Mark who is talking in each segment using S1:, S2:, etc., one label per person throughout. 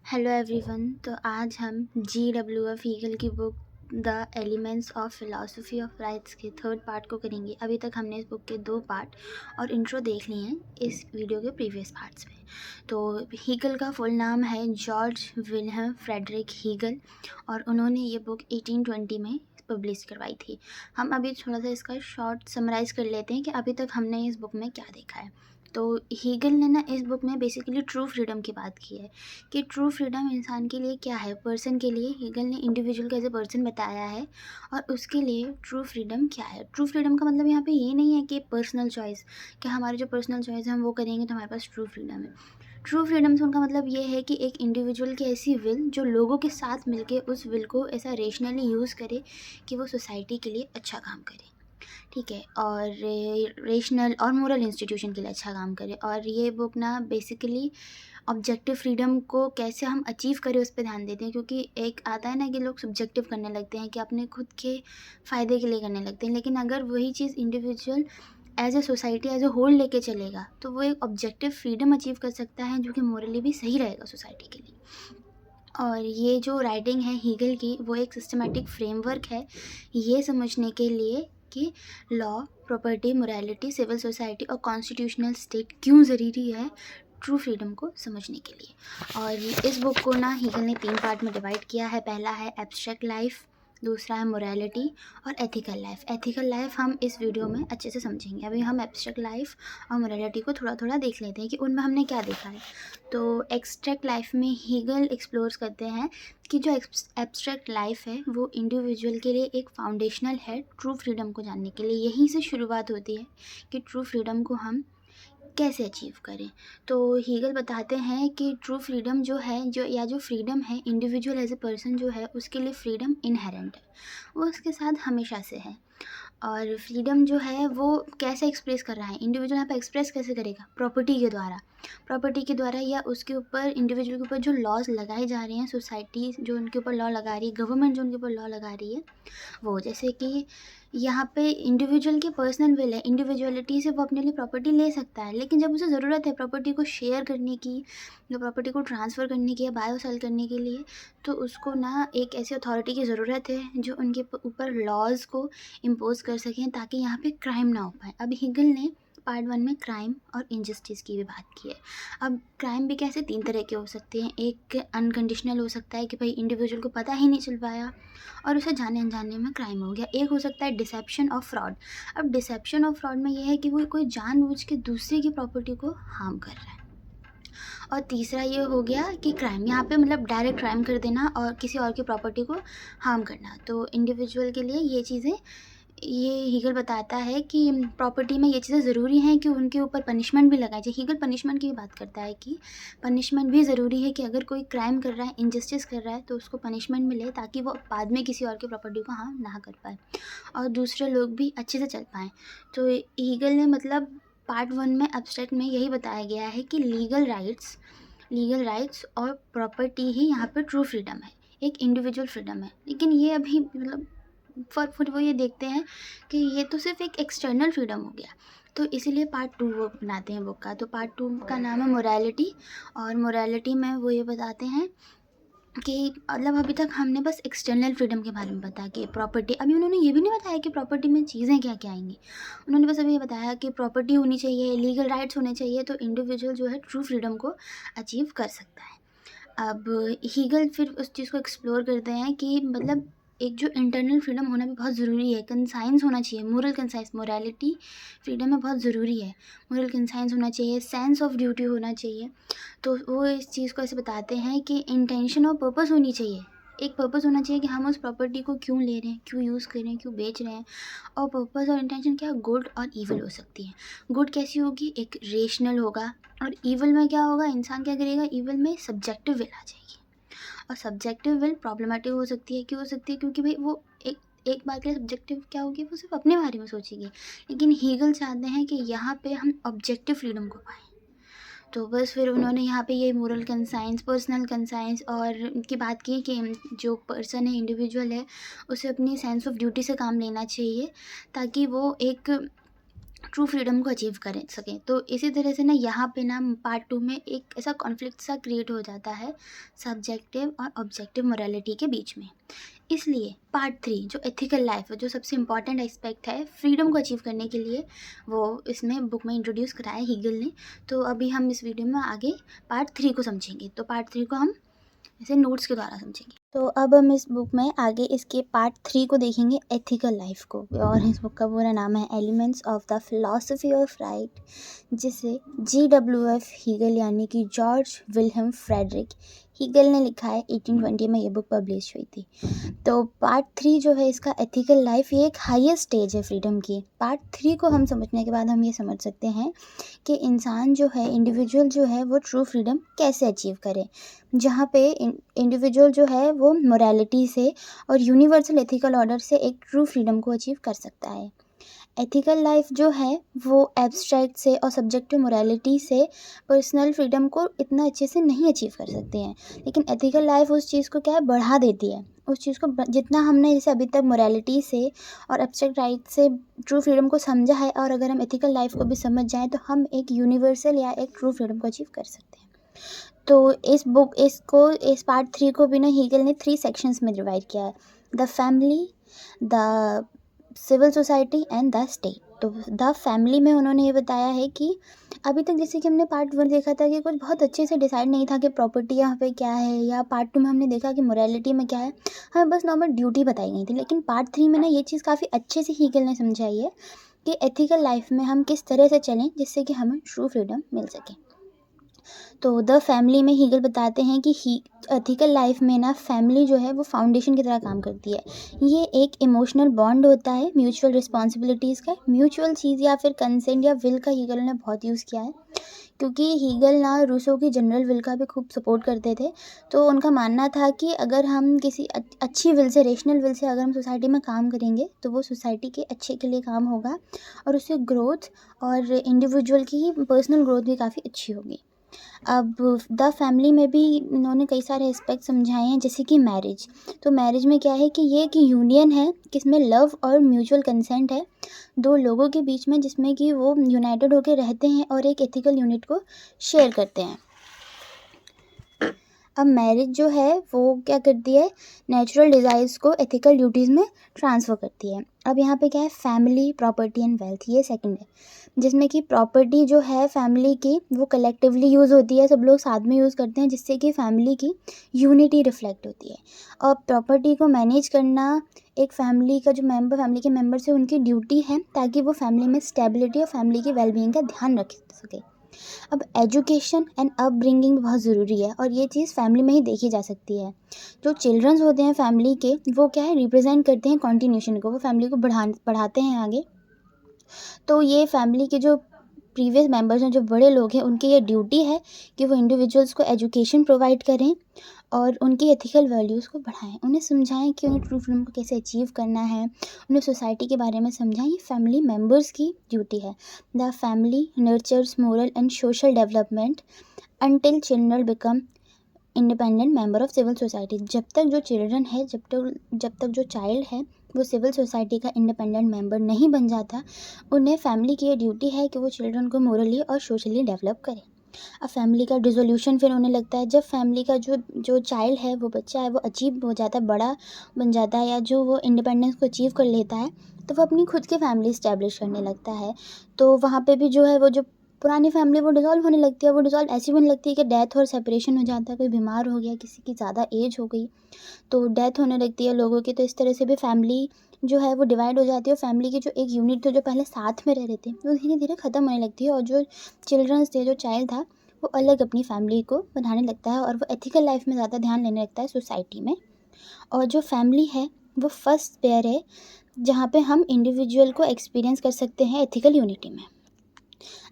S1: Hello everyone. तो आज हम G.W.F. हीगल की book the elements of philosophy of rights के थर्ड पार्ट को करेंगे। अभी तक हमने इस बुक के 2 पार्ट और इंट्रो देख लिए हैं इस वीडियो के प्रीवियस पार्ट्स में। तो हीगल का फुल नाम है जॉर्ज विल्हेम फ्रेडरिक हीगल और उन्होंने ये बुक 1820 में पब्लिश करवाई थी। हम अभी थोड़ा सा इसका शॉर्ट समराइज़ कर लेते हैं कि अभी तक हमने इस बुक में क्या देखा है। तो हीगल ने ना इस बुक में बेसिकली ट्रू फ्रीडम की बात की है कि ट्रू फ्रीडम इंसान के लिए क्या है, पर्सन के लिए। हीगल ने इंडिविजुअल का एज ए पर्सन बताया है और उसके लिए ट्रू फ्रीडम क्या है। ट्रू फ्रीडम का मतलब यहाँ पे ये नहीं है कि पर्सनल चॉइस, कि हमारी जो पर्सनल चॉइस है हम वो करेंगे तो हमारे पास ट्रू फ्रीडम है। ट्रू फ्रीडम से उनका मतलब ये है कि एक इंडिविजुअल की ऐसी विल जो लोगों के साथ मिलके उस विल को ऐसा रेशनली यूज़ करे कि वो सोसाइटी के लिए अच्छा काम करे, ठीक है, और रेशनल और मोरल इंस्टीट्यूशन के लिए अच्छा काम करे। और ये बुक ना बेसिकली ऑब्जेक्टिव फ्रीडम को कैसे हम अचीव करें उस पर ध्यान देते हैं, क्योंकि एक आता है ना कि लोग सब्जेक्टिव करने लगते हैं कि अपने खुद के फ़ायदे के लिए करने लगते हैं, लेकिन अगर वही चीज़ individual as a society as a whole लेके चलेगा तो वो एक ऑब्जेक्टिव फ्रीडम अचीव कर सकता है जो कि मोरली भी सही रहेगा सोसाइटी के लिए। और ये जो राइटिंग है हीगल की वो एक सिस्टमेटिक फ्रेमवर्क है ये समझने के लिए कि law, property, morality, civil society और कॉन्स्टिट्यूशनल स्टेट क्यों ज़रूरी है ट्रू फ्रीडम को समझने के लिए। और इस बुक को ना हीगल ने 3 पार्ट में डिवाइड किया है। पहला है एब्स्ट्रैक्ट लाइफ, दूसरा है मोरालिटी और एथिकल लाइफ। एथिकल लाइफ हम इस वीडियो में अच्छे से समझेंगे। अभी हम एब्स्ट्रैक्ट लाइफ और मोरालिटी को थोड़ा थोड़ा देख लेते हैं कि उनमें हमने क्या देखा है। तो एक्सट्रैक्ट लाइफ में हीगल एक्सप्लोर करते हैं कि जो एब्स्ट्रैक्ट लाइफ है वो इंडिविजुअल के लिए एक फाउंडेशनल है ट्रू फ्रीडम को जानने के लिए। यहीं से शुरुआत होती है कि ट्रू फ्रीडम को हम कैसे अचीव करें। तो हीगल बताते हैं कि ट्रू फ्रीडम जो है, जो फ्रीडम है इंडिविजुअल एज ए पर्सन जो है उसके लिए फ्रीडम इनहेरेंट है, वो उसके साथ हमेशा से है। और फ्रीडम जो है वो कैसे एक्सप्रेस कर रहा है इंडिविजुअल, यहाँ पर एक्सप्रेस कैसे करेगा, प्रॉपर्टी के द्वारा। प्रॉपर्टी के द्वारा या उसके ऊपर इंडिविजुअल के ऊपर जो लॉज लगाए जा रहे हैं, सोसाइटी जो उनके ऊपर लॉ लगा रही है, गवर्नमेंट जो उनके ऊपर लॉ लगा रही है वो। जैसे कि यहाँ पे इंडिविजुअल की पर्सनल विल है, इंडिविजुअलिटी से वो अपने लिए प्रॉपर्टी ले सकता है, लेकिन जब उसे ज़रूरत है प्रॉपर्टी को शेयर करने की या प्रॉपर्टी को ट्रांसफ़र करने की या बायो सेल करने के लिए, तो उसको ना एक ऐसी अथॉरिटी की ज़रूरत है जो उनके ऊपर लॉज़ को इम्पोज कर सकें ताकि यहाँ पे क्राइम ना हो पाए। अब हीगल ने पार्ट 1 में क्राइम और इनजस्टिस की भी बात की है। अब क्राइम भी कैसे 3 तरह के हो सकते हैं। एक अनकंडीशनल हो सकता है कि भाई इंडिविजुअल को पता ही नहीं चल पाया और उसे जाने अनजाने में क्राइम हो गया। एक हो सकता है डिसेप्शन और फ्रॉड। अब डिसेप्शन और फ्रॉड में यह है कि वो कोई जानबूझ के दूसरे की प्रॉपर्टी को हार्म कर रहा है। और तीसरा ये हो गया कि क्राइम, यहाँ पे मतलब डायरेक्ट क्राइम कर देना और किसी और की प्रॉपर्टी को हार्म करना। तो इंडिविजुअल के लिए ये चीज़ें, ये हीगल बताता है कि प्रॉपर्टी में ये चीज़ें ज़रूरी हैं कि उनके ऊपर पनिशमेंट भी लगाई जाए। हीगल पनिशमेंट की भी बात करता है कि पनिशमेंट भी ज़रूरी है कि अगर कोई क्राइम कर रहा है, इनजस्टिस कर रहा है, तो उसको पनिशमेंट मिले ताकि वो बाद में किसी और की प्रॉपर्टी को हार्म ना कर पाए और दूसरे लोग भी अच्छे से चल पाएँ। तो हीगल ने मतलब पार्ट 1 में एब्स्ट्रैक्ट में यही बताया गया है कि लीगल राइट्स और प्रॉपर्टी ही यहाँ पर ट्रू फ्रीडम है, एक इंडिविजुअल फ्रीडम है। लेकिन ये अभी मतलब फिर वो ये देखते हैं कि ये तो सिर्फ एक एक्सटर्नल फ्रीडम हो गया, तो इसीलिए पार्ट 2 वो बनाते हैं बुक का। तो पार्ट 2 का नाम है मोरालिटी। और मोरालिटी में वो ये बताते हैं कि मतलब अभी तक हमने बस एक्सटर्नल फ्रीडम के बारे में बताया कि प्रॉपर्टी, अभी उन्होंने ये भी नहीं बताया कि प्रॉपर्टी में चीज़ें क्या क्या आएंगी। उन्होंने बस अभी ये बताया कि प्रॉपर्टी होनी चाहिए, लीगल राइट्स होने चाहिए, तो इंडिविजुअल जो है ट्रू फ्रीडम को अचीव कर सकता है। अब हीगल फिर उस चीज़ को एक्सप्लोर करते हैं कि मतलब एक जो इंटरनल फ्रीडम होना भी बहुत ज़रूरी है, कंसाइंस होना चाहिए, मोरल कंसाइंस, मोरालिटी फ्रीडम में बहुत ज़रूरी है। मोरल कंसाइंस होना चाहिए, सेंस ऑफ ड्यूटी होना चाहिए। तो वो इस चीज़ को ऐसे बताते हैं कि इंटेंशन और पर्पस होनी चाहिए। एक पर्पस होना चाहिए कि हम उस प्रॉपर्टी को क्यों ले रहे हैं, क्यों यूज़ कर रहे हैं, क्यों बेच रहे हैं। और पर्पस और इंटेंशन क्या, गुड और ईविल हो सकती है। गुड कैसी होगी, एक रेशनल होगा, और ईविल में क्या होगा, इंसान क्या करेगा, ईविल में सब्जेक्टिव विल आ जाएगी। और सब्जेक्टिव विल प्रॉब्लमेटिक हो सकती है, क्यों हो सकती है, क्योंकि भाई वो एक बार के लिए सब्जेक्टिव क्या होगी, वो सिर्फ अपने बारे में सोचेगी। लेकिन हीगल चाहते हैं कि यहाँ पे हम ऑब्जेक्टिव फ्रीडम को पाएँ। तो बस फिर उन्होंने यहाँ पे ये मोरल कंसाइंस, पर्सनल कंसाइंस और की बात की कि जो पर्सन है, इंडिविजुअल है, उसे अपनी सेंस ऑफ ड्यूटी से काम लेना चाहिए ताकि वो एक ट्रू फ्रीडम को अचीव कर सकें। तो इसी तरह से ना यहाँ पे ना पार्ट 2 में एक ऐसा कॉन्फ्लिक्ट सा क्रिएट हो जाता है सब्जेक्टिव और ऑब्जेक्टिव मोरालिटी के बीच में। इसलिए पार्ट 3 जो एथिकल लाइफ है, जो सबसे इम्पॉर्टेंट एस्पेक्ट है फ्रीडम को अचीव करने के लिए, वो इसमें बुक में इंट्रोड्यूस कराया हीगल ने। तो अभी हम इस वीडियो में आगे पार्ट 3 को समझेंगे। तो पार्ट 3 को हम ऐसे नोट्स के द्वारा समझेंगे। तो अब हम इस बुक में आगे इसके पार्ट 3 को देखेंगे, एथिकल लाइफ को, और इस बुक का पूरा नाम है elements of the philosophy of right, जिसे GWF हीगल यानी कि जॉर्ज विल्हेम फ्रेडरिक हीगल ने लिखा है। 1820 में ये बुक पब्लिश हुई थी। तो पार्ट 3 जो है इसका एथिकल लाइफ, ये एक हाईएस्ट स्टेज है फ्रीडम की। पार्ट 3 को हम समझने के बाद हम ये समझ सकते हैं कि इंसान जो है, इंडिविजुअल जो है, वो ट्रू फ्रीडम कैसे अचीव करे, जहाँ पे इंडिविजुअल जो है वो मोरालिटी से और यूनिवर्सल एथिकल ऑर्डर से एक ट्रू फ्रीडम को अचीव कर सकता है। एथिकल लाइफ जो है वो एब्स्ट्रैक्ट से और सब्जेक्टिव मोरालिटी से पर्सनल फ्रीडम को इतना अच्छे से नहीं अचीव कर सकते हैं, लेकिन एथिकल लाइफ उस चीज़ को क्या है, बढ़ा देती है। उस चीज़ को जितना हमने जैसे अभी तक मोरालिटी से और एब्स्ट्रैक्ट राइट से ट्रू फ्रीडम को समझा है, और अगर हम एथिकल लाइफ को भी समझ जाएँ तो हम एक यूनिवर्सल या एक ट्रू फ्रीडम को अचीव कर सकते हैं। तो इस पार्ट 3 को भी ना हीगल ने 3 सेक्शंस में डिवाइड किया है, the family, the civil society and the state. तो द फैमिली में उन्होंने ये बताया है कि अभी तक जैसे कि हमने पार्ट 1 देखा था कि कुछ बहुत अच्छे से डिसाइड नहीं था कि प्रॉपर्टी यहाँ पे क्या है, या पार्ट 2 में हमने देखा कि मोरालिटी में क्या है, हमें बस नॉर्मल ड्यूटी बताई गई थी। लेकिन पार्ट 3 में ना ये चीज़ काफ़ी अच्छे से हीगल ने समझाई है कि एथिकल लाइफ में हम किस तरह से चलें जिससे कि हमें ट्रू फ्रीडम मिल सके। तो द फैमिली में हीगल बताते हैं कि एथिकल लाइफ में ना फैमिली जो है वो फाउंडेशन की तरह काम करती है। ये एक इमोशनल बॉन्ड होता है म्यूचुअल रिस्पॉन्सिबिलिटीज़ का। म्यूचुअल चीज़ या फिर कंसेंट या विल का हीगल ने बहुत यूज़ किया है, क्योंकि हीगल ना रूसो की जनरल विल का भी खूब सपोर्ट करते थे। तो उनका मानना था कि अगर हम किसी अच्छी will say, rational will say अगर हम सोसाइटी में काम करेंगे तो वो सोसाइटी के अच्छे के लिए काम होगा, और उससे ग्रोथ और इंडिविजुअल की पर्सनल ग्रोथ भी काफ़ी अच्छी होगी। अब द फैमिली में भी इन्होंने कई सारे एस्पेक्ट समझाए हैं, जैसे कि मैरिज। तो मैरिज में क्या है कि ये एक यूनियन है जिसमें लव और म्यूचुअल कंसेंट है दो लोगों के बीच में, जिसमें कि वो यूनाइटेड होकर रहते हैं और एक एथिकल यूनिट को शेयर करते हैं। अब मैरिज जो है वो क्या करती है, नेचुरल डिज़ायर्स को एथिकल ड्यूटीज़ में ट्रांसफ़र करती है। अब यहाँ पे क्या है, फैमिली, प्रॉपर्टी एंड वेल्थ, ये सेकंड है, जिसमें कि प्रॉपर्टी जो है फैमिली की वो कलेक्टिवली यूज़ होती है, सब लोग साथ में यूज़ करते हैं, जिससे कि फैमिली की यूनिटी रिफ्लेक्ट होती है। और प्रॉपर्टी को मैनेज करना एक फैमिली का जो फैमिली के मेम्बर्स है उनकी ड्यूटी है, ताकि वो फैमिली में स्टेबिलिटी और फैमिली की वेलबींग का ध्यान रख सके। अब एजुकेशन एंड अपब्रिंगिंग बहुत ज़रूरी है, और ये चीज़ फैमिली में ही देखी जा सकती है। जो चिल्ड्रंस होते हैं फैमिली के, वो क्या है, रिप्रेजेंट करते हैं कॉन्टिन्यूशन को, वो फैमिली को बढ़ाते हैं आगे। तो ये फैमिली के जो प्रीवियस मेंबर्स हैं, जो बड़े लोग हैं, उनकी ये ड्यूटी है कि वो इंडिविजुअल्स को एजुकेशन प्रोवाइड करें और उनकी एथिकल वैल्यूज़ को बढ़ाएं, उन्हें समझाएं कि उन्हें ट्रू फ्रीडम को कैसे अचीव करना है, उन्हें सोसाइटी के बारे में समझाएं। ये फैमिली मेम्बर्स की ड्यूटी है। The family nurtures moral and social development until children become independent member of civil society. जब तक जो चिल्ड्रन है, जब तक जो चाइल्ड है वो सिविल सोसाइटी का इंडिपेंडेंट मेंबर नहीं बन जाता, उन्हें फैमिली की ये ड्यूटी है कि वो चिल्ड्रन को मोरली और सोशली डेवलप करें। अब फैमिली का डिसोल्यूशन फिर होने लगता है जब फैमिली का जो चाइल्ड है, वो बच्चा है, वो अचीव हो जाता है, बड़ा बन जाता है, या जो वो इंडिपेंडेंस को अचीव कर लेता है, तो वो अपनी खुद की फैमिली इस्टेब्लिश करने लगता है। तो वहाँ पे भी जो है वो जो पुरानी फैमिली वो डिसॉल्व होने लगती है। वो डिसॉल्व ऐसी होने लगती है कि डेथ और सेपरेशन हो जाता है, कोई बीमार हो गया, किसी की ज़्यादा एज हो गई तो डेथ होने लगती है लोगों की। तो इस तरह से भी फैमिली जो है वो डिवाइड हो जाती है, और फैमिली की जो एक यूनिट थे जो पहले साथ में रह रहे थे वो धीरे धीरे ख़त्म होने लगती है, और जो चिल्ड्रंस थे, जो चाइल्ड था, वो अलग अपनी फैमिली को बनाने लगता है, और वो एथिकल लाइफ में ज़्यादा ध्यान लेने लगता है सोसाइटी में। और जो फैमिली है वो फर्स्ट पेयर है जहाँ पे हम इंडिविजुअल को एक्सपीरियंस कर सकते हैं एथिकल यूनिटी में।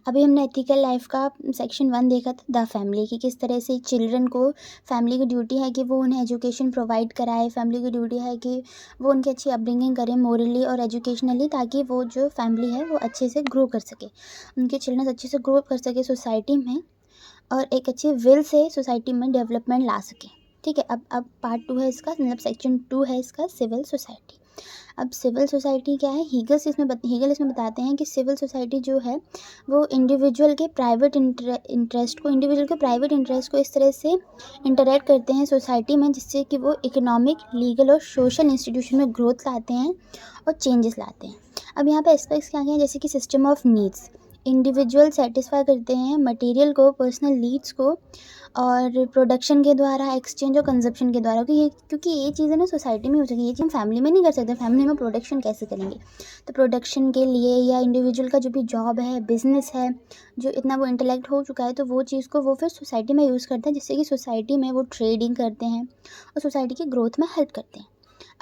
S1: अभी हमने एथिकल लाइफ का सेक्शन 1 देखा था, द फैमिली की, किस तरह से चिल्ड्रन को फैमिली की ड्यूटी है कि वो उन्हें एजुकेशन प्रोवाइड कराए, फैमिली की ड्यूटी है कि वो उनकी अच्छी अपब्रिंगिंग करें मोरली और एजुकेशनली, ताकि वो जो फैमिली है वो अच्छे से ग्रो कर सके, उनके चिल्ड्रन अच्छे से ग्रो कर सके सोसाइटी में, और एक अच्छे विल से सोसाइटी में डेवलपमेंट ला सके। ठीक है, अब पार्ट 2 है इसका, मतलब सेक्शन 2 है इसका, सिविल सोसाइटी। अब सिविल सोसाइटी क्या है, हीगल इसमें बताते हैं कि सिविल सोसाइटी जो है वो इंडिविजुअल के प्राइवेट इंटरेस्ट को इस तरह से इंटरेक्ट करते हैं सोसाइटी में, जिससे कि वो इकोनॉमिक, लीगल और सोशल इंस्टीट्यूशन में ग्रोथ लाते हैं और चेंजेस लाते हैं। अब यहाँ पे एस्पेक्ट्स क्या हैं, जैसे कि system of needs, individual satisfy करते हैं मटेरियल को, पर्सनल नीड्स को, और प्रोडक्शन के द्वारा, एक्सचेंज और कंजप्शन के द्वारा, क्योंकि ये चीज़ें ना सोसाइटी में हो सके, ये चीज़ हम फैमिली में नहीं कर सकते, फैमिली में प्रोडक्शन कैसे करेंगे। तो प्रोडक्शन के लिए या इंडिविजुअल का जो भी जॉब है, बिजनेस है, जो इतना वो इंटेलेक्ट हो चुका है, तो वो चीज़ को वो फिर सोसाइटी में यूज़ करता है, जिससे कि सोसाइटी में वो ट्रेडिंग करते हैं और सोसाइटी की ग्रोथ में हेल्प करते हैं।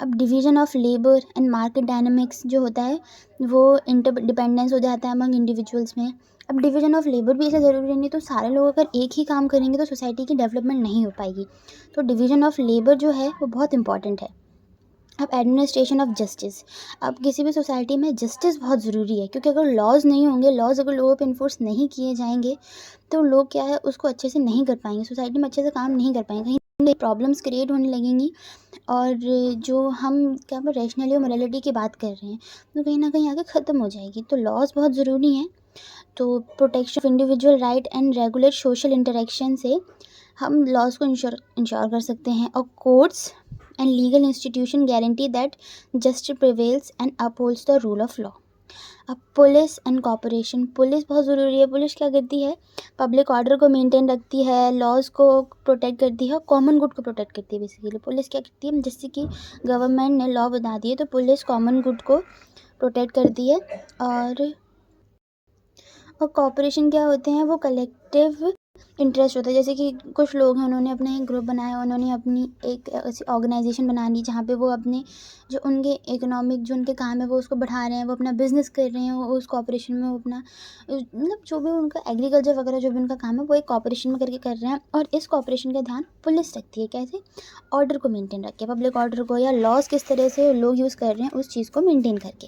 S1: अब division of labour and market dynamics जो होता है वो इंटरडिपेंडेंस हो जाता है अमंग इंडिविजुअल्स में। अब डिवीज़न ऑफ लेबर भी ऐसा ज़रूरी नहीं, तो सारे लोग अगर एक ही काम करेंगे तो सोसाइटी की डेवलपमेंट नहीं हो पाएगी। तो डिवीज़न ऑफ लेबर जो है वो बहुत इंपॉर्टेंट है। अब एडमिनिस्ट्रेशन ऑफ जस्टिस, अब किसी भी सोसाइटी में जस्टिस बहुत ज़रूरी है, क्योंकि अगर लॉज नहीं होंगे, लॉज अगर लोगों पे इन्फोर्स नहीं किए जाएंगे तो लोग क्या है उसको अच्छे से नहीं कर पाएंगे, सोसाइटी में अच्छे से काम नहीं कर पाएंगे, कहीं प्रॉब्लम्स क्रिएट होने लगेंगी। और जो हम क्या रैशनली और मोरालिटी की बात कर रहे हैं तो कहीं ना कहीं आगे ख़त्म हो जाएगी। तो लॉज बहुत ज़रूरी हैं। तो protection of individual right and regulate social interaction से हम लॉज को इंश्योर कर सकते हैं। और courts and legal institution guarantee that justice prevails and upholds the rule of law. अब पुलिस एंड कॉपरेशन, पुलिस बहुत ज़रूरी है। पुलिस क्या करती है, पब्लिक ऑर्डर को मेंटेन रखती है, लॉज को प्रोटेक्ट करती है, कॉमन गुड को प्रोटेक्ट करती है। बेसिकली पुलिस क्या करती है, जैसे कि गवर्नमेंट ने लॉ बना दी है तो पुलिस कॉमन गुड को प्रोटेक्ट करती है। और कॉपरेशन क्या होते हैं, वो कलेक्टिव इंटरेस्ट होता है। जैसे कि कुछ लोग हैं, उन्होंने अपना एक ग्रुप बनाया, उन्होंने अपनी एक ऐसी ऑर्गेनाइजेशन बना ली जहाँ पे वो अपने जो उनके इकोनॉमिक जो उनके काम है वो उसको बढ़ा रहे हैं, वो अपना बिजनेस कर रहे हैं, वो उस कॉपरेशन में वो अपना मतलब जो भी उनका एग्रीकल्चर वगैरह जो भी उनका काम है वो एक कॉपरेशन में करके कर रहे हैं। और इस कॉपरेशन का ध्यान पुलिस रखती है, कैसे, ऑर्डर को मेनटेन रख के, पब्लिक ऑर्डर को या लॉज किस तरह से लोग यूज़ कर रहे हैं उस चीज़ को मेनटेन करके।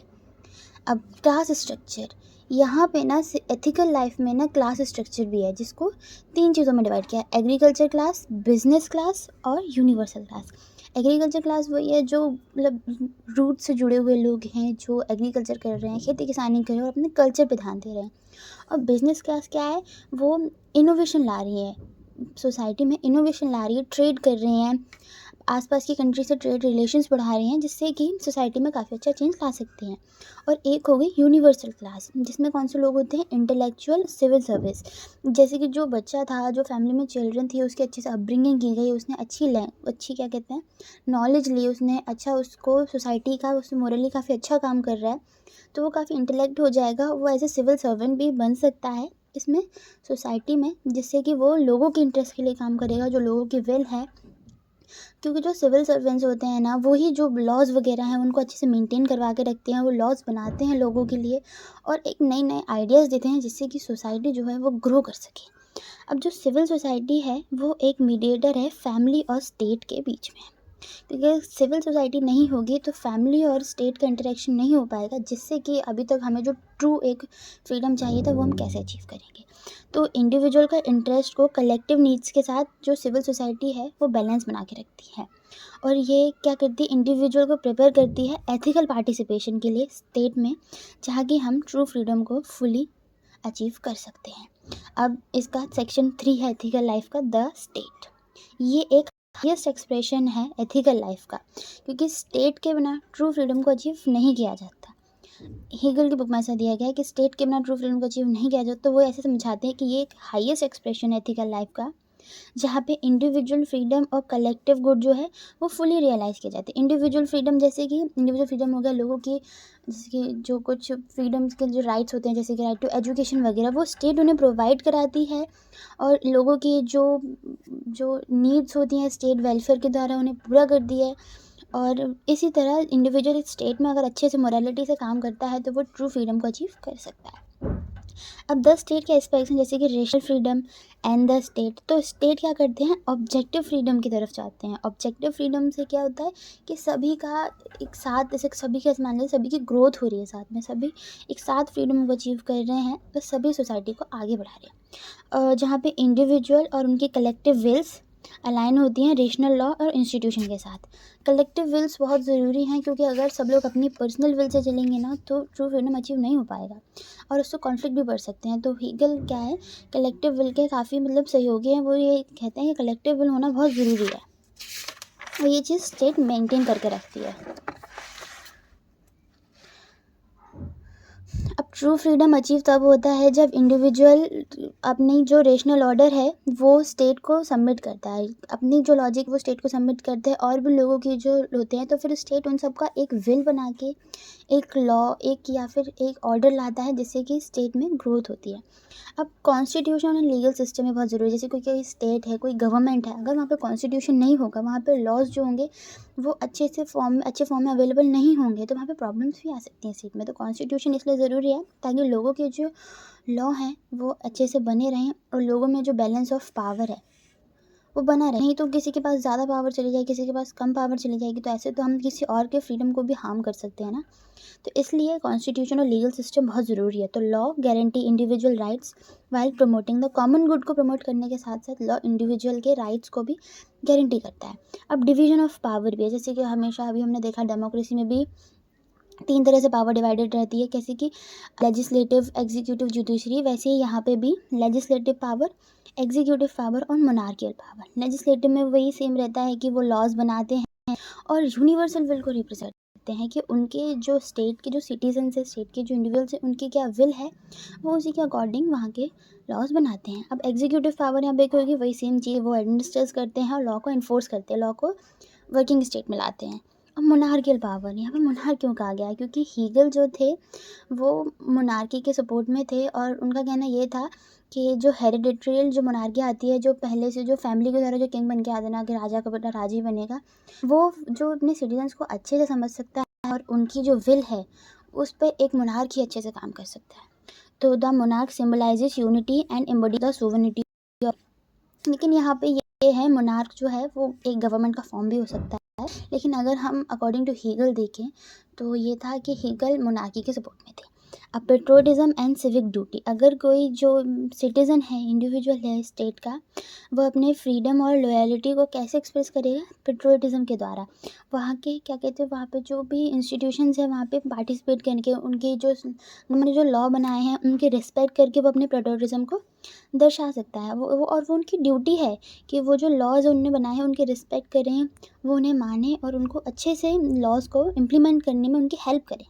S1: अब क्लास स्ट्रक्चर, यहाँ पे ना एथिकल लाइफ में ना क्लास स्ट्रक्चर भी है, जिसको 3 चीज़ों में डिवाइड किया है, एग्रीकल्चर क्लास, बिजनेस क्लास और यूनिवर्सल क्लास। एग्रीकल्चर क्लास वही है जो मतलब रूट से जुड़े हुए लोग हैं, जो एग्रीकल्चर कर रहे हैं, खेती किसानी कर रहे हैं और अपने कल्चर पे ध्यान दे रहे हैं। और बिजनेस क्लास क्या है, वो इनोवेशन ला रही है, सोसाइटी में इनोवेशन ला रही है, ट्रेड कर रहे हैं, आसपास की कंट्री से ट्रेड रिलेशंस बढ़ा रहे हैं, जिससे कि सोसाइटी में काफ़ी अच्छा चेंज ला सकते हैं। और एक हो गई यूनिवर्सल क्लास, जिसमें कौन से लोग होते हैं, इंटेलेक्चुअल, सिविल सर्विस, जैसे कि जो बच्चा था, जो फैमिली में चिल्ड्रन थी, उसकी अच्छे से अपब्रिंगिंग की गई, उसने अच्छी क्या कहते हैं नॉलेज ली, उसने अच्छा उसको सोसाइटी का उसने मोरली काफ़ी अच्छा काम कर रहा है, तो वो काफ़ी इंटेलेक्ट हो जाएगा, वो एज ए सिविल सर्वेंट भी बन सकता है इसमें सोसाइटी में, जिससे कि वो लोगों के इंटरेस्ट के लिए काम करेगा, जो लोगों की विल है। क्योंकि जो सिविल सर्वेंट्स होते हैं ना, वही जो लॉज वगैरह हैं उनको अच्छे से मेंटेन करवा के रखते हैं, वो लॉज बनाते हैं लोगों के लिए और एक नए नए आइडियाज़ देते हैं, जिससे कि सोसाइटी जो है वो ग्रो कर सके। अब जो सिविल सोसाइटी है वो एक मीडिएटर है फैमिली और स्टेट के बीच में, क्योंकि सिविल सोसाइटी नहीं होगी तो फैमिली और स्टेट का इंटरेक्शन नहीं हो पाएगा, जिससे कि अभी तक हमें जो ट्रू एक फ्रीडम चाहिए था वो हम कैसे अचीव करेंगे। तो इंडिविजुअल का इंटरेस्ट को कलेक्टिव नीड्स के साथ जो सिविल सोसाइटी है वो बैलेंस बना के रखती है, और ये क्या करती है, इंडिविजुअल को प्रिपेयर करती है एथिकल पार्टिसिपेशन के लिए स्टेट में, जहाँ कि हम ट्रू फ्रीडम को फुली अचीव कर सकते हैं। अब इसका सेक्शन 3 है एथिकल लाइफ का, द स्टेट। ये एक हाईएस्ट एक्सप्रेशन है एथिकल लाइफ का, क्योंकि स्टेट के बिना ट्रू फ्रीडम को अचीव नहीं किया जाता। हीगल की बुक में ऐसा दिया गया है कि स्टेट के बिना ट्रू फ्रीडम को अचीव नहीं किया जाता, तो वो ऐसे समझाते हैं कि ये एक हाईएस्ट एक्सप्रेशन है एथिकल लाइफ का, जहाँ पे इंडिविजुअल फ्रीडम और कलेक्टिव गुड जो है वो फुली रियलाइज़ किए जाते हैं। इंडिविजुअल फ्रीडम, जैसे कि इंडिविजुअल फ्रीडम हो गया लोगों की, जैसे कि जो कुछ फ्रीडम्स के जो राइट्स होते हैं, जैसे कि राइट टू एजुकेशन वगैरह, वो स्टेट उन्हें प्रोवाइड कराती है, और लोगों की जो जो नीड्स होती हैं स्टेट वेलफेयर के द्वारा उन्हें पूरा कर दिया है। और इसी तरह इंडिविजुअल स्टेट में अगर अच्छे से मोरालिटी से काम करता है तो वो ट्रू फ्रीडम को अचीव कर सकता है। अब 10 स्टेट के एस्पेक्ट्स हैं, जैसे कि rational freedom and the state. तो स्टेट क्या करते हैं, ऑब्जेक्टिव फ्रीडम की तरफ जाते हैं। ऑब्जेक्टिव फ्रीडम से क्या होता है कि सभी का एक साथ, जैसे सभी के मान लीजिए सभी की ग्रोथ हो रही है, साथ में सभी एक साथ फ्रीडम को अचीव कर रहे हैं, तो सभी सोसाइटी को आगे बढ़ा रहे हैं। जहाँ पे इंडिविजुअल और उनके कलेक्टिव विल्स अलाइन होती हैं रेशनल लॉ और इंस्टीट्यूशन के साथ। कलेक्टिव विल्स बहुत ज़रूरी हैं, क्योंकि अगर सब लोग अपनी पर्सनल विल से चलेंगे ना तो ट्रू फ्रीडम अचीव नहीं हो पाएगा और उससे कॉन्फ्लिक्ट भी बढ़ सकते हैं। तो हीगल क्या है, कलेक्टिव विल के काफ़ी सहयोगी हैं। वो ये कहते हैं कि कलेक्टिव विल होना बहुत ज़रूरी है और ये चीज़ स्टेट मेंटेन करके रखती है। अब ट्रू फ्रीडम अचीव तब होता है जब इंडिविजुअल अपनी जो रेशनल ऑर्डर है वो स्टेट को सबमिट करता है, अपनी जो लॉजिक वो स्टेट को सबमिट करते हैं और भी लोगों की जो होते हैं, तो फिर स्टेट उन सबका एक विल बना के एक लॉ एक या फिर एक ऑर्डर लाता है, जिससे कि स्टेट में ग्रोथ होती है। अब कॉन्स्टिट्यूशन एंड लीगल सिस्टम में बहुत ज़रूरी है। जैसे कोई स्टेट है, कोई गवर्नमेंट है, अगर वहाँ पे कॉन्स्टिट्यूशन नहीं होगा, वहाँ पे लॉज जो होंगे वो अच्छे फॉर्म में अवेलेबल नहीं होंगे, तो वहाँ पे प्रॉब्लम्स भी आ सकती हैं स्टेट में। तो कॉन्स्टिट्यूशन इसलिए ज़रूरी है ताकि लोगों के जो लॉ हैं वो अच्छे से बने रहें और लोगों में जो बैलेंस ऑफ पावर है वो बना रहे। नहीं तो किसी के पास ज़्यादा पावर चली जाए, किसी के पास कम पावर चली जाएगी, तो ऐसे तो हम किसी और के फ्रीडम को भी हार्म कर सकते हैं ना। तो इसलिए कॉन्स्टिट्यूशन और लीगल सिस्टम बहुत ज़रूरी है। तो law guarantee individual rights while promoting the common good को प्रमोट करने के साथ साथ लॉ इंडिविजुअल के राइट्स को भी गारंटी करता है। अब डिवीजन ऑफ पावर भी है, जैसे कि हमेशा अभी हमने देखा डेमोक्रेसी में भी 3 तरह से पावर डिवाइडेड रहती है, कैसे कि लेजिस्लेटिव, एग्जीक्यूटिव, जुडिशरी। वैसे ही यहाँ पे भी लेजिस्लेटिव पावर, एग्जीक्यूटिव पावर और मोनार्कियल पावर। लेजिस्लेटिव में वही सेम रहता है कि वो लॉज बनाते हैं और यूनिवर्सल विल को रिप्रेजेंट करते हैं, कि उनके जो स्टेट के जो सिटीजन्स है, स्टेट के जो इंडिविजुअल्स हैं, उनकी क्या विल है वो उसी के अकॉर्डिंग वहाँ के लॉज बनाते हैं। अब एग्जीक्यूटिव पावर यहाँ पे होगी वही सेम चीज़, वो एडमिनिस्ट्रेट करते हैं और लॉ को इन्फोर्स करते हैं, लॉ को वर्किंग स्टेट में लाते हैं। अब मोनार्कियल पावर, यहाँ पे मोनार्क क्यों कहा गया है, क्योंकि हीगल जो थे वो मोनार्की के सपोर्ट में थे और उनका कहना ये था कि जो हेरिडिटरियल जो मोनार्की आती है, जो पहले से जो फैमिली के द्वारा जो किंग बन के आ जाना कि राजा का बेटा राजा ही बनेगा, वो जो अपने सिटीजन्स को अच्छे से समझ सकता है और उनकी जो विल है उस पर एक मोनार्क ही अच्छे से काम कर सकता है। तो the monarch symbolises unity and embody the sovereignty. लेकिन यहाँ पे ये है, मोनार्क जो है वो एक गवर्नमेंट का फॉर्म भी हो सकता है, लेकिन अगर हम अकॉर्डिंग टू हीगल देखें तो ये था कि हीगल मोनार्की के सपोर्ट में थे। अब पेट्रोटिज्म एंड सिविक ड्यूटी, अगर कोई जो सिटीज़न है, इंडिविजुअल है स्टेट का, वो अपने फ्रीडम और लॉयल्टी को कैसे एक्सप्रेस करेगा, पेट्रोटिज्म के द्वारा। वहाँ के क्या कहते हैं, वहाँ पे जो भी इंस्टीट्यूशंस हैं वहाँ पे पार्टिसिपेट करके, उनके जो उन्होंने जो लॉ बनाए हैं उनके रिस्पेक्ट करके वो अपने पेट्रोटिज्म को दर्शा सकता है। और वो उनकी ड्यूटी है कि वो जो लॉज उन्होंने बनाए हैं उनके रिस्पेक्ट करें, वो उन्हें माने और उनको अच्छे से लॉज को इम्प्लीमेंट करने में उनकी हेल्प करें।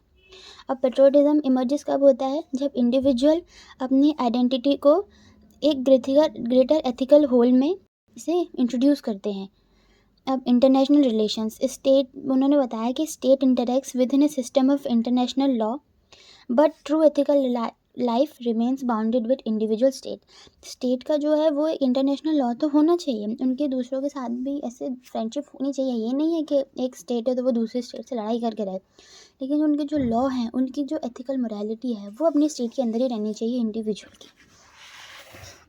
S1: अब पेट्रोटिज्म इमर्जेस कब होता है, जब इंडिविजुअल अपनी आइडेंटिटी को एक ग्रेटर एथिकल होल में इसे इंट्रोड्यूस करते हैं। अब इंटरनेशनल रिलेशंस, स्टेट, उन्होंने बताया कि state interacts with in A system of international law but true ethical life remains bounded with individual state. State का जो है वो एक इंटरनेशनल लॉ तो होना चाहिए, उनके दूसरों के साथ भी ऐसे फ्रेंडशिप होनी चाहिए। ये नहीं है कि एक स्टेट है तो वो दूसरे स्टेट से लड़ाई करके रहे, लेकिन उनके जो लॉ हैं, उनकी जो एथिकल मोरालिटी है वो अपने स्टेट के अंदर ही रहनी चाहिए इंडिविजुअल की।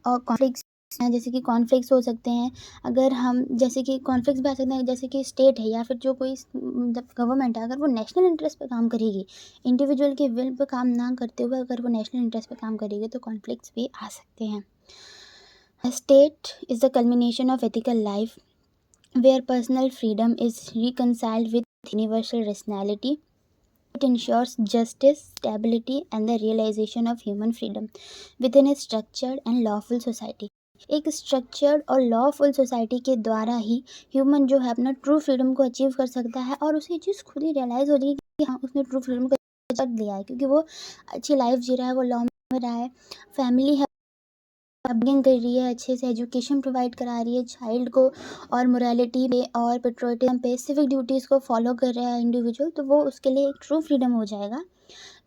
S1: और कॉन्फ्लिक्ट्स हैं, जैसे कि कॉन्फ्लिक्ट्स हो सकते हैं, अगर हम जैसे कि कॉन्फ्लिक्ट्स भी आ सकते हैं, जैसे कि स्टेट है या फिर जो कोई मतलब गवर्नमेंट है, अगर वो नेशनल इंटरेस्ट पे काम करेगी, इंडिविजुअल के विल पे काम ना करते हुए अगर वो नेशनल इंटरेस्ट पे काम करेगी, तो कॉन्फ्लिक्ट्स भी आ सकते हैं। State is the culmination of ethical life where personal freedom is reconciled with universal rationality. It ensures justice, stability, and the realization of human freedom within a structured and lawful society. एक structured और lawful society के द्वारा ही human जो है अपना true freedom को achieve कर सकता है और उसे ये चीज़ खुद ही रियलाइज़ हो जाएगी कि हाँ उसने ट्रू फ्रीडम को अचीव लिया है, क्योंकि वो अच्छी लाइफ जी रहा है, वो लॉ में रहा है, फैमिली है, अपब्रिंगिंग कर रही है, अच्छे से एजुकेशन प्रोवाइड करा रही है चाइल्ड को, और मोरालिटी पे और पेट्रोटिज्म पे, सिविक ड्यूटीज़ को फॉलो कर रहा है इंडिविजुअल, तो वो उसके लिए एक ट्रू फ्रीडम हो जाएगा।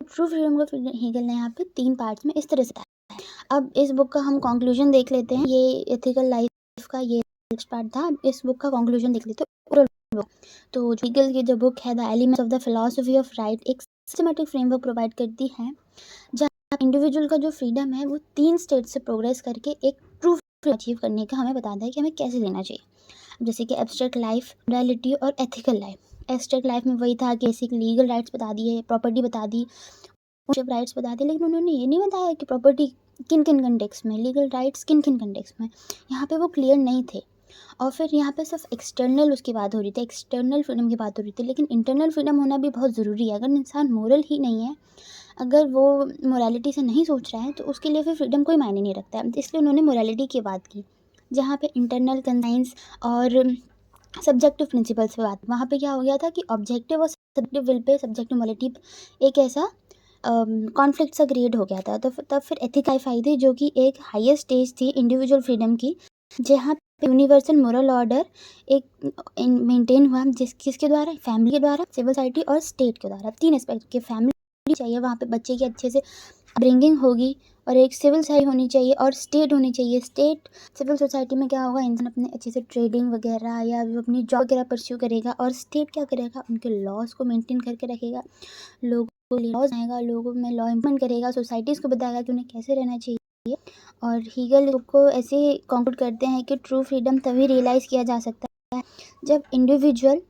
S1: ट्रू फ्रीडम को हीगल ने यहाँ पे 3 पार्ट्स में इस तरह से बताया है। अब इस बुक का हम कंक्लूजन देख लेते हैं। ये एथिकल लाइफ का ये नेक्स्ट पार्ट था, इस बुक का कंक्लूजन देख लेते हैं। तो हीगल की जो बुक है the elements of the philosophy of right, एक सिस्टमैटिक फ्रेमवर्क प्रोवाइड करती है जहाँ इंडिविजुअल का जो फ्रीडम है वो 3 स्टेट से प्रोग्रेस करके एक ट्रू फ्रीडम अचीव करने का हमें बताता है कि हमें कैसे लेना चाहिए। जैसे कि एब्स्ट्रैक्ट लाइफ, मोरालिटी और एथिकल लाइफ। एब्स्ट्रैक्ट लाइफ में वही था कि बेसिक लीगल राइट्स बता दिए, प्रॉपर्टी बता दी, राइट्स बता दिए, लेकिन उन्होंने ये नहीं बताया कि प्रॉपर्टी किन किन कंटेक्स्ट में, लीगल राइट्स किन किन कंटेक्स्ट में, यहाँ पे वो क्लियर नहीं थे। और फिर यहाँ पे सिर्फ एक्सटर्नल उसकी बात हो रही थी, एक्सटर्नल फ्रीडम की बात हो रही थी, लेकिन इंटरनल फ्रीडम होना भी बहुत ज़रूरी है। अगर इंसान मोरल ही नहीं है, अगर वो मोरालिटी से नहीं सोच रहा है, तो उसके लिए फिर फ्रीडम कोई मायने नहीं रखता है। इसलिए उन्होंने मोरालिटी की बात की, जहाँ पे इंटरनल कंसाइंस और सब्जेक्टिव प्रिंसिपल्स पे बात। वहाँ पे क्या हो गया था कि ऑब्जेक्टिव और subjective will pay subjective morality एक ऐसा कॉन्फ्लिक्ट सा क्रिएट हो गया था। तो तब फिर एथिक आई थी, जो कि एक हाईएस्ट स्टेज थी इंडिविजुअल फ्रीडम की, जहाँ पे यूनिवर्सल मोरल ऑर्डर एक मेंटेन हुआ, किसके द्वारा, फैमिली के द्वारा, सिविल सोसाइटी और स्टेट के द्वारा। 3 एस्पेक्ट के फैमिली चाहिए, वहाँ पे बच्चे की अच्छे से अपब्रिंगिंग होगी, और एक सिविल सोसाइटी होनी चाहिए और स्टेट होनी चाहिए। स्टेट सिविल सोसाइटी में क्या होगा, इंसान अपने अच्छे से ट्रेडिंग वगैरह या वो अपनी जॉब वगैरह परस्यू करेगा, और स्टेट क्या करेगा, उनके लॉज को मेंटेन करके रखेगा, लोगों को लॉज आएगा, लोगों में लॉ इम्प्लीमेंट करेगा, सोसाइटीज़ को बताएगा कि उन्हें कैसे रहना चाहिए। और हीगल को ऐसे कंक्लूड करते हैं कि ट्रू फ्रीडम तभी रियलाइज़ किया जा सकता है जब इंडिविजुअल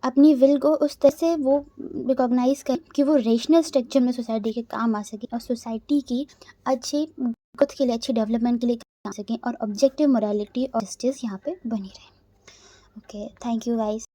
S1: अपनी विल को उस तरह से वो रिकॉग्नाइज़ करे कि वो रेशनल स्ट्रक्चर में सोसाइटी के काम आ सके, और सोसाइटी की अच्छी ग्रोथ के लिए, अच्छी डेवलपमेंट के लिए काम आ सके, और ऑब्जेक्टिव मोरालिटी और जस्टिस यहाँ पे बनी रहे। Okay, thank you guys.